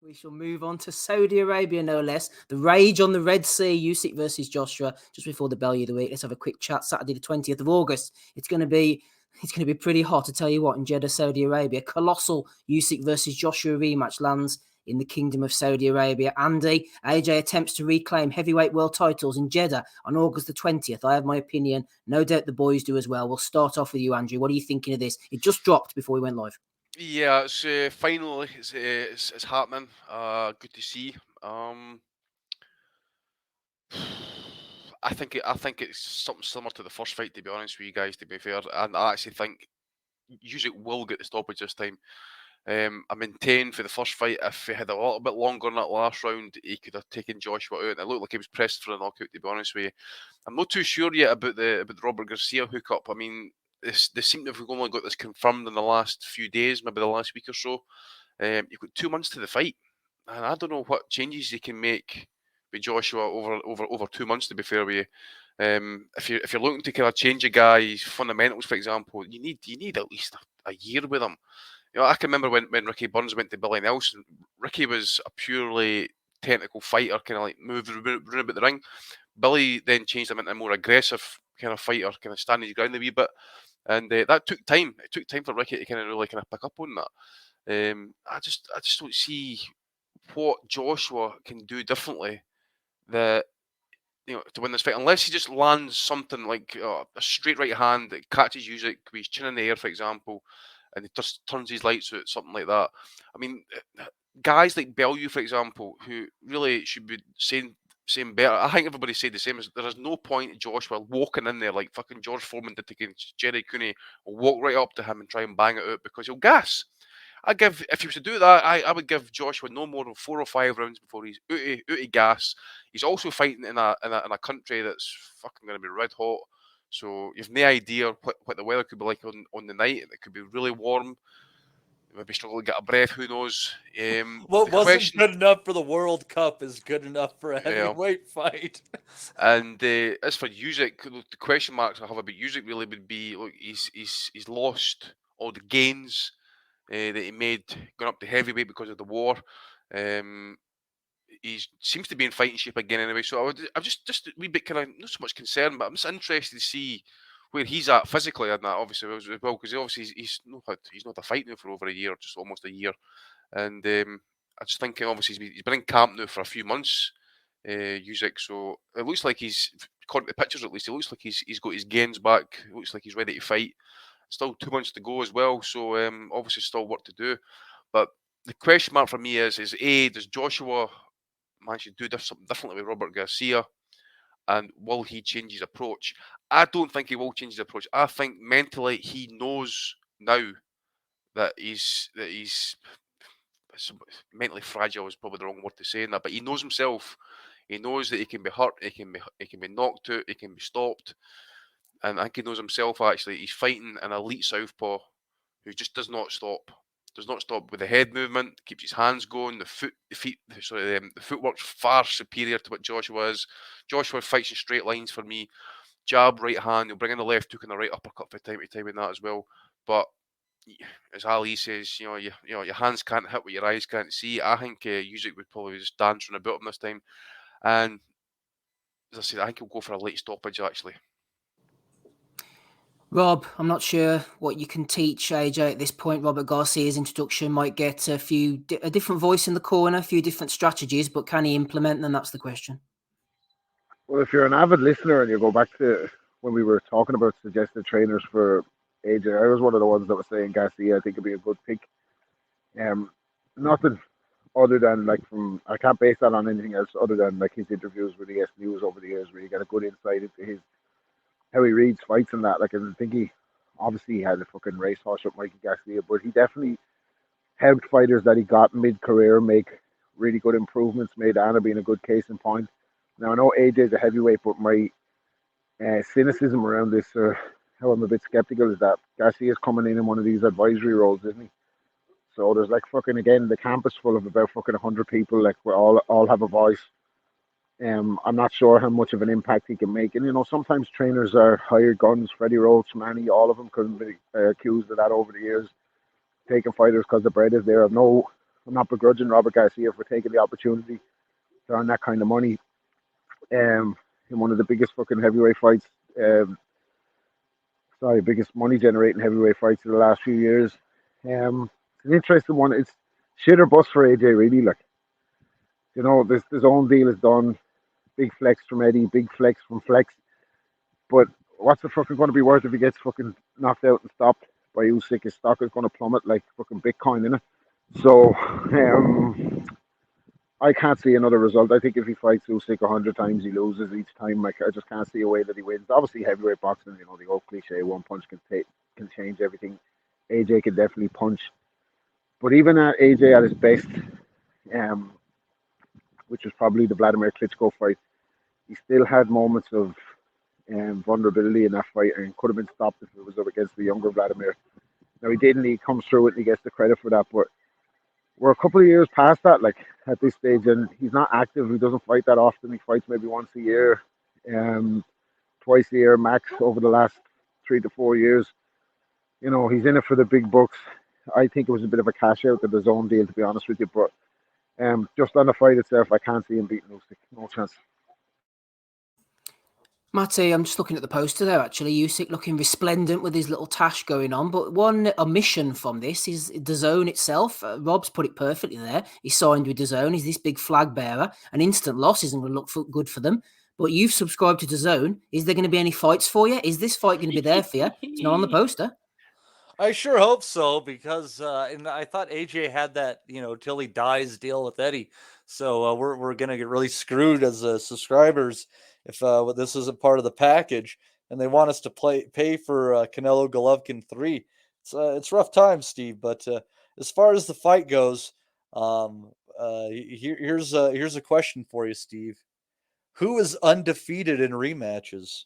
We shall move on to Saudi Arabia, no less. The rage on the Red Sea, Usyk versus Joshua, just before the Bellew of the week. Let's have a quick chat. Saturday, the 20th of August. It's going to be pretty hot, to tell you what, in Jeddah, Saudi Arabia. Colossal Usyk versus Joshua rematch lands in the Kingdom of Saudi Arabia. Andy, AJ attempts to reclaim heavyweight world titles in Jeddah on August the 20th. I have my opinion. No doubt the boys do as well. We'll start off with you, Andrew. What are you thinking of this? It just dropped before we went live. Yeah, it's finally it's happening. Good to see. I think it's something similar to the first fight. To be honest with you guys, to be fair, and I actually think Usyk will get the stoppage this time. I maintain for the first fight, if he had a little bit longer in that last round, he could have taken Joshua out. And it looked like he was pressed for a knockout. To be honest with you, I'm not too sure yet about the Robert Garcia hookup. I mean, they seem to have only got this confirmed in the last few days, maybe the last week or so. You've got 2 months to the fight, and I don't know what changes you can make with Joshua over 2 months. To be fair with you, if you're looking to kind of change a guy's fundamentals, for example, you need at least a year with him. You know, I can remember when Ricky Burns went to Billy Nelson. Ricky was a purely technical fighter, kind of like move run about the ring. Billy then changed him into a more aggressive kind of fighter, kind of stand his ground a wee bit, and that took time. It took time for Ricky to kind of really kind of pick up on that. I just don't see what Joshua can do differently that to win this fight, unless he just lands something like a straight right hand that catches Usyk with his chin in the air, for example, and he just turns his lights out, something like that. I mean, guys like Bellew, for example, who really should be saying better. I think everybody said the same. There is no point in Joshua walking in there like fucking George Foreman did against Jerry Cooney, will walk right up to him and try and bang it out because he'll gas. If he was to do that, I would give Joshua no more than 4 or 5 rounds before he's out of gas. He's also fighting in a country that's fucking going to be red hot. So you've no idea what the weather could be like on the night. It could be really warm. Maybe struggle to get a breath. Who knows? What The wasn't question, good enough for the World Cup is good enough for a yeah. heavyweight fight. And as for Usyk, the question marks I have about Usyk really would be: look, he's lost all the gains that he made going up to heavyweight because of the war. Um, he seems to be in fighting shape again anyway. So I'm just a wee bit kind of not so much concerned, but I'm just interested to see where he's at physically and that obviously as well because obviously he's not a fight now for over a year, just almost a year, and I just think obviously he's been in camp now for a few months, Usyk. So it looks like according to the pictures at least, it looks like he's got his gains back. It looks like he's ready to fight. Still 2 months to go as well, so obviously still work to do. But the question mark for me is A, does Joshua manage to do something differently with Robert Garcia? And will he change his approach? I don't think he will change his approach. I think mentally he knows now that he's mentally fragile is probably the wrong word to say in that, but he knows himself. He knows that he can be hurt, he can be knocked out, he can be stopped. And I think he knows himself actually. He's fighting an elite southpaw who just does not stop. Does not stop with the head movement, keeps his hands going, the footwork's far superior to what Joshua is. Joshua fights in straight lines for me. Jab, right hand, he'll bring in the left hook and the right uppercut from time to time in that as well. But as Ali says, your hands can't hit what your eyes can't see. I think Usyk would probably just dance on about him this time. And as I said, I think he'll go for a late stoppage actually. Rob, I'm not sure what you can teach AJ at this point. Robert Garcia's introduction might get a different voice in the corner, a few different strategies, but can he implement them? That's the question. Well, if you're an avid listener and you go back to when we were talking about suggested trainers for AJ, I was one of the ones that was saying Garcia. I think it'd be a good pick. Nothing other than like from I can't base that on anything else other than like his interviews with ES News over the years, where you get a good insight into his how he reads fights and that. Like I think he obviously had a fucking racehorse with Mikey Garcia, but he definitely helped fighters that he got mid career make really good improvements. Made Anna being a good case in point. Now I know AJ's a heavyweight, but my cynicism around this, how I'm a bit skeptical, is that Garcia's coming in one of these advisory roles, isn't he? So there's like fucking again the campus full of about fucking 100 people. Like we all have a voice. I'm not sure how much of an impact he can make. And sometimes trainers are hired guns. Freddie Roach, Manny, all of them could be accused of that over the years, taking fighters because the bread is there. I've no I'm not begrudging Robert Garcia for taking the opportunity to earn that kind of money. In one of the biggest fucking heavyweight fights, biggest money generating heavyweight fights of the last few years. It's an interesting one. It's shit or bust for AJ, really. Like, this own deal is done. Big flex from Eddie, big flex from Flex. But what's the fucking going to be worth if he gets fucking knocked out and stopped by Usyk? His stock is going to plummet like fucking Bitcoin, innit? So, I can't see another result. I think if he fights Usyk 100 times, he loses each time. Like, I just can't see a way that he wins. Obviously, heavyweight boxing, the old cliche, one punch can change everything. AJ can definitely punch. But even at AJ at his best, which was probably the Vladimir Klitschko fight, he still had moments of vulnerability in that fight and could have been stopped if it was up against the younger Vladimir. Now, he didn't. He comes through it and he gets the credit for that. But we're a couple of years past that, like, at this stage, and he's not active. He doesn't fight that often. He fights maybe once a year, twice a year max over the last 3 to 4 years. He's in it for the big bucks. I think it was a bit of a cash out of the zone deal, to be honest with you. But just on the fight itself, I can't see him beating Usyk. No chance. Matty, I'm just looking at the poster there, actually. Usyk looking resplendent with his little tash going on. But one omission from this is DAZN itself. Rob's put it perfectly there. He signed with DAZN. He's this big flag bearer. An instant loss isn't going to look good for them. But you've subscribed to DAZN. Is there going to be any fights for you? Is this fight going to be there for you? It's not on the poster. I sure hope so, because and I thought AJ had that, till he dies deal with Eddie. So we're gonna get really screwed as subscribers if this isn't part of the package, and they want us to pay for Canelo Golovkin 3. It's rough times, Steve. But as far as the fight goes, here's a question for you, Steve. Who is undefeated in rematches?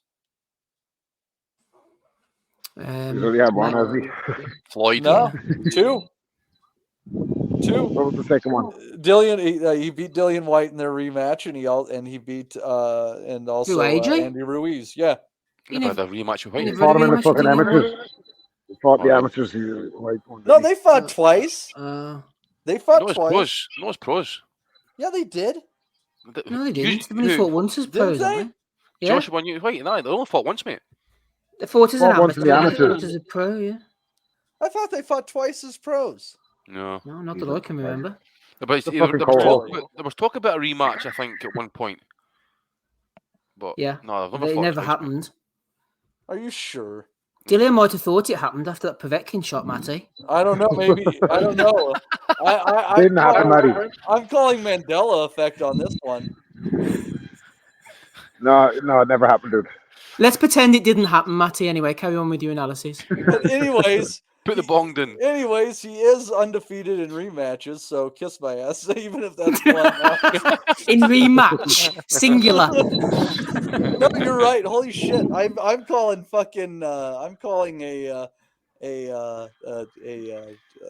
He's already had one, has he? Floyd. No, two. What was the second one? Dillian, he beat Dillian White in their rematch, and he beat and also AJ? Andy Ruiz. Yeah, He never had a rematch with he White. never Fought him in the rematch with fucking Dillian White? amateurs. He fought the Alright. amateurs. no, they fought twice. They fought No, it's twice. pros. No, it's pros. Yeah, they did. No, they didn't. They've only Who? fought once as Didn't pros, they? haven't they? Yeah. Joshua and White. No, they only fought once, mate. They fought as an Fought once in amateur. the They amateurs. fought as a pro, yeah. I thought they fought twice as pros. No. No, not that I can remember. But The there fucking was talk about a rematch, I think, at one point. But Yeah. no, they've never It fought never twice, mate. happened. Are you sure? Dillian might have thought it happened after that Povetkin shot, Matty. I don't know. Maybe I don't know. Didn't happen, Matty. I'm calling Mandela effect on this one. No, it never happened, dude. Let's pretend it didn't happen, Matty. Anyway, carry on with your analysis. But anyways, Put the bong down. Anyways, he is undefeated in rematches, so kiss my ass, even if that's one. In rematch, singular. No, you're right. Holy shit! I'm calling fucking. I'm calling a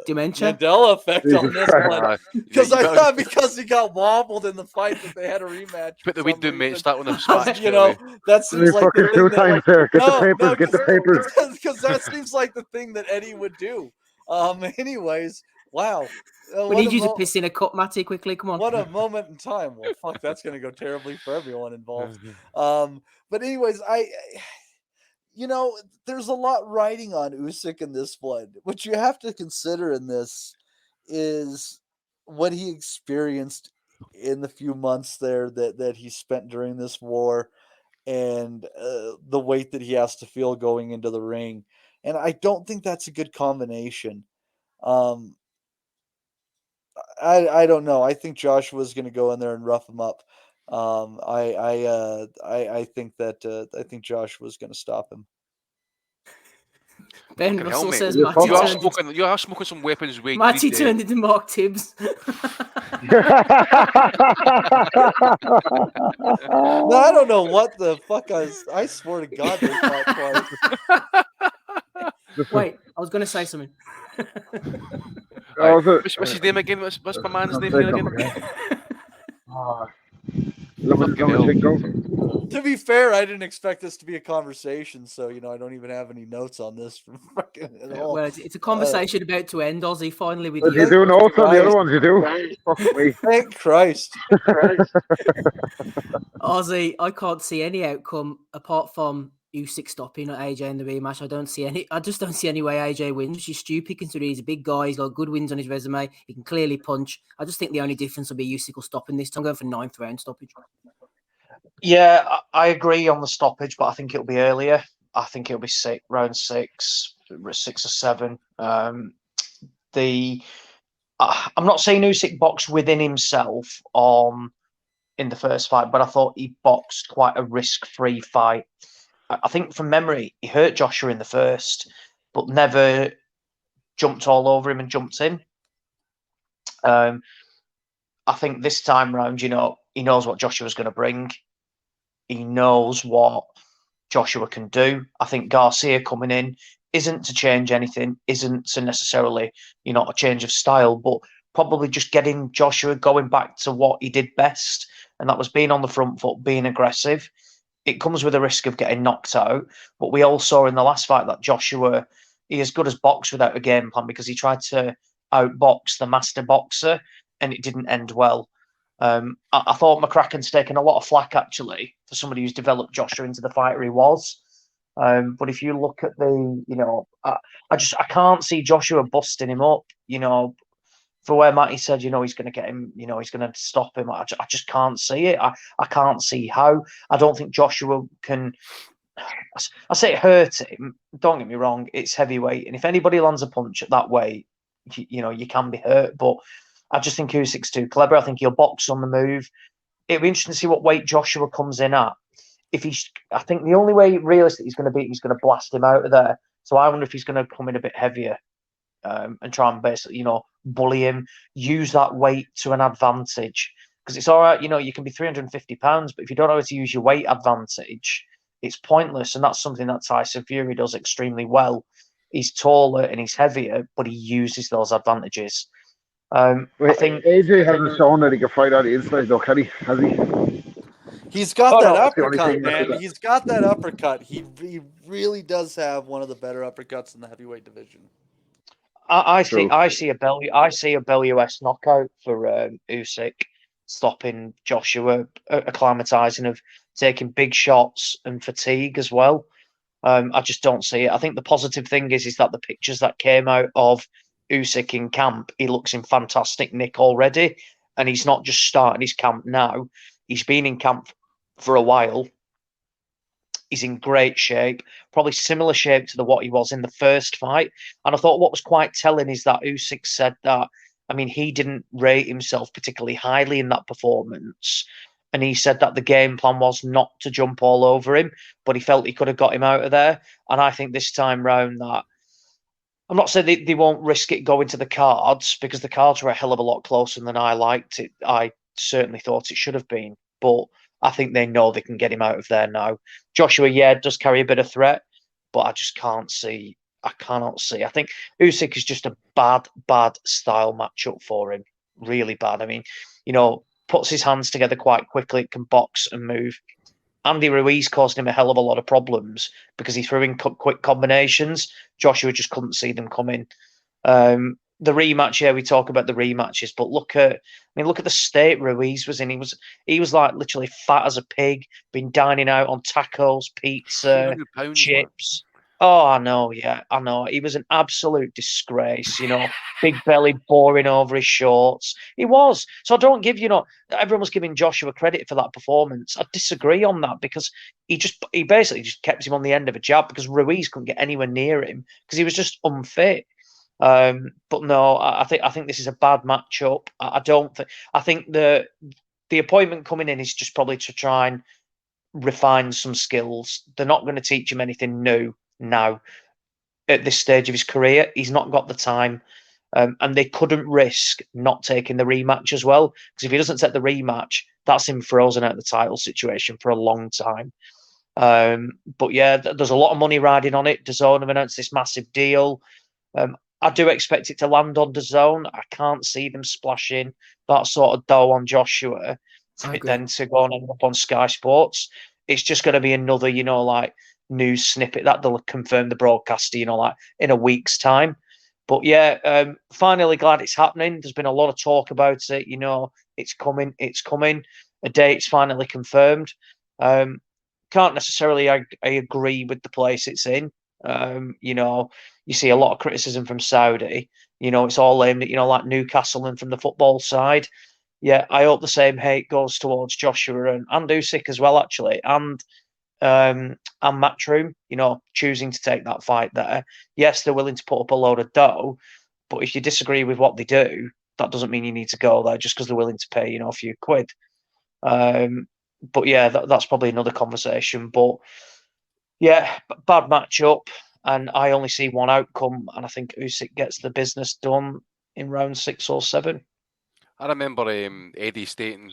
Dementia. Mandela effect Jesus on this Christ. one, because I thought because he got wobbled in the fight that they had a rematch. Put the for weed some down, mate. reason. Start on the Because, smash. That that seems Three like the fucking thing two that, times there. Get the papers. Get the papers. because that seems like the thing that Eddie would do. Anyways, wow. We need you to piss in a cup, Matty, quickly. Come on. What a moment in time. Well, fuck, that's going to go terribly for everyone involved. But anyways, there's a lot riding on Usyk in this one. What you have to consider in this is what he experienced in the few months there that he spent during this war, and the weight that he has to feel going into the ring. And I don't think that's a good combination. I don't know. I think Joshua's going to go in there and rough him up. I think Joshua's going to stop him. Ben Fucking Russell hell, mate. says You Matty You are smoking some weapons with Matty greed, turned into Mark Tibbs. No, I don't know what the fuck I swear to God they fought twice. Wait, I was going to say something. What's his name again? What's my man's name again? As long as Fucking hell. To be fair, I didn't expect this to be a conversation, so I don't even have any notes on this from fucking at all. Well, it's a conversation about to end, Ozzy. Finally, with But you. you do notes on the Christ. other ones, you do. Fuck me. Thank Christ. Ozzy, I can't see any outcome apart from Usyk stopping at AJ in the rematch. I just don't see any way AJ wins, which is stupid considering he's a big guy. He's got good wins on his resume. He can clearly punch. I just think the only difference will be Usyk will stop in this. I'm going for 9th round stoppage. Yeah, I agree on the stoppage, but I think it'll be earlier. I think it'll be round 6, 6 or 7. I'm not saying Usyk boxed within himself in the first fight, but I thought he boxed quite a risk-free fight. I think from memory, he hurt Joshua in the first, but never jumped all over him and jumped in. I think this time round, he knows what Joshua's going to bring. He knows what Joshua can do. I think Garcia coming in isn't to change anything, isn't to necessarily, a change of style, but probably just getting Joshua going back to what he did best, and that was being on the front foot, being aggressive. It comes with a risk of getting knocked out, but we all saw in the last fight that Joshua, he as good as boxed without a game plan because he tried to outbox the master boxer and it didn't end well. I thought McCracken's taken a lot of flack actually for somebody who's developed Joshua into the fighter he was. But if you look at I can't see Joshua busting him up. For where Matty said, he's going to get him. He's going to stop him. I just can't see it. I can't see how. I don't think Joshua can. I say it hurt him. Don't get me wrong. It's heavyweight, and if anybody lands a punch at that weight, you can be hurt. But I just think Usyk's too clever. I think he'll box on the move. It'll be interesting to see what weight Joshua comes in at. I think the only way realistically he's going to beat, he's going to blast him out of there. So I wonder if he's going to come in a bit heavier and try and basically, bully him, use that weight to an advantage. Because it's all right, you can be 350 pounds, but if you don't know how to use your weight advantage, it's pointless. And that's something that Tyson Fury does extremely well. He's taller and he's heavier, but he uses those advantages. I think AJ hasn't shown that he can fight on the inside, though, can he? Has he? He's got that that's the only uppercut, thing man. that- He's got that uppercut. He really does have one of the better uppercuts in the heavyweight division. I see a Bell US knockout for Usyk, stopping Joshua, acclimatizing of taking big shots and fatigue as well. I just don't see it. I think the positive thing is that the pictures that came out of Usyk in camp, he looks in fantastic nick already, and he's not just starting his camp now. He's been in camp for a while. He's in great shape, probably similar shape to what he was in the first fight. And I thought what was quite telling is that Usyk said that, he didn't rate himself particularly highly in that performance. And he said that the game plan was not to jump all over him, but he felt he could have got him out of there. And I think this time round that, I'm not saying they won't risk it going to the cards, because the cards were a hell of a lot closer than I liked it. I certainly thought it should have been. But I think they know they can get him out of there now. Joshua, does carry a bit of threat, but I just can't see. I cannot see. I think Usyk is just a bad style matchup for him. Really bad. Puts his hands together quite quickly, can box and move. Andy Ruiz caused him a hell of a lot of problems because he threw in quick combinations. Joshua just couldn't see them coming. The rematch, we talk about the rematches, but look at the state Ruiz was in. He was like literally fat as a pig, been dining out on tacos, pizza, chips. Oh, I know, I know. He was an absolute disgrace, big belly boring over his shorts. He was. So I don't give, everyone was giving Joshua credit for that performance. I disagree on that because he basically just kept him on the end of a jab because Ruiz couldn't get anywhere near him because he was just unfit. But no, I think this is a bad matchup. I think the appointment coming in is just probably to try and refine some skills. They're not going to teach him anything new now at this stage of his career. He's not got the time, and they couldn't risk not taking the rematch as well, because if he doesn't take the rematch, that's him frozen out of the title situation for a long time. But there's a lot of money riding on it. DAZN have announced this massive deal. I do expect it to land on DAZN. I can't see them splashing that sort of dough on Joshua. I for it agree. then to go and end up on Sky Sports. It's just going to be another, like news snippet that they'll confirm the broadcaster, like in a week's time. But yeah, finally glad it's happening. There's been a lot of talk about it. It's coming. It's coming. A date's finally confirmed. Can't necessarily I agree with the place it's in. You see a lot of criticism from Saudi. It's all aimed at like Newcastle and from the football side. Yeah, I hope the same hate goes towards Joshua and Usyk as well, actually, and Matchroom, choosing to take that fight there. Yes, they're willing to put up a load of dough, but if you disagree with what they do, that doesn't mean you need to go there just because they're willing to pay, a few quid. But yeah, that's probably another conversation. But yeah, bad matchup, and I only see one outcome, and I think Usyk gets the business done in round 6 or 7. I remember Eddie stating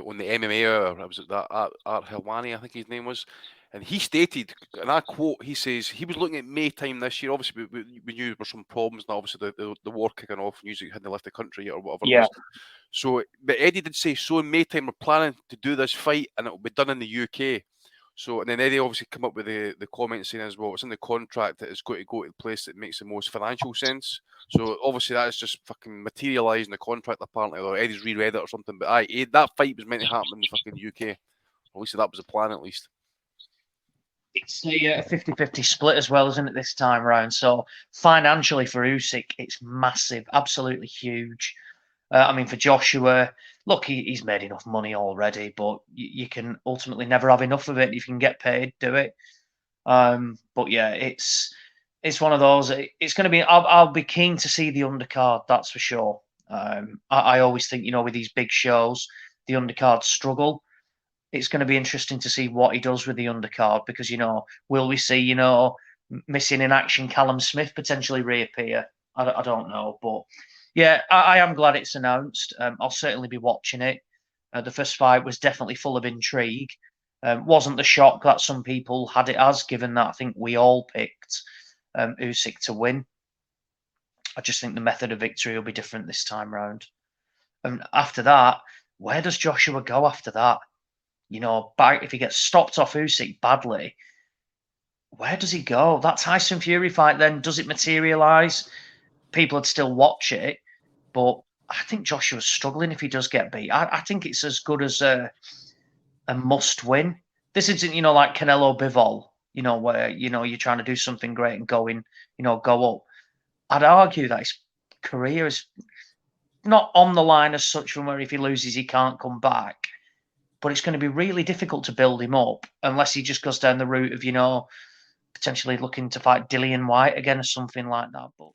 on the MMA hour, was it that Art Helwani, I think his name was, and he stated, and I quote, he says he was looking at May time this year. Obviously, we knew there were some problems, and obviously the war kicking off, Usyk hadn't left the country or whatever it was. So, but Eddie did say, so in May time we're planning to do this fight, and it will be done in the UK. So, and then Eddie obviously come up with the comment saying as well, it's in the contract that it's got to go to the place that makes the most financial sense. So obviously that is just fucking materialising the contract apparently, or Eddie's reread it or something. But that fight was meant to happen in the fucking UK. At least that was the plan, at least. It's a 50-50 split as well, isn't it, this time round? So financially for Usyk, it's massive, absolutely huge. For Joshua, look, he's made enough money already, but you can ultimately never have enough of it. If you can get paid, do it. But yeah, it's one of those. It's going to be. I'll be keen to see the undercard. That's for sure. I always think, with these big shows, the undercards struggle. It's going to be interesting to see what he does with the undercard because, will we see, missing in action Callum Smith potentially reappear? I don't know. But yeah, I am glad it's announced. I'll certainly be watching it. The first fight was definitely full of intrigue. Wasn't the shock that some people had it as, given that I think we all picked Usyk to win. I just think the method of victory will be different this time round. And after that, where does Joshua go after that? If he gets stopped off Usyk badly, where does he go? That Tyson Fury fight then, does it materialise? People would still watch it, but I think Joshua's struggling if he does get beat. I think it's as good as a must win. This isn't, like Canelo Bivol, where, you're trying to do something great and go up. I'd argue that his career is not on the line as such from where if he loses, he can't come back. But it's going to be really difficult to build him up unless he just goes down the route of, potentially looking to fight Dillian White again or something like that. But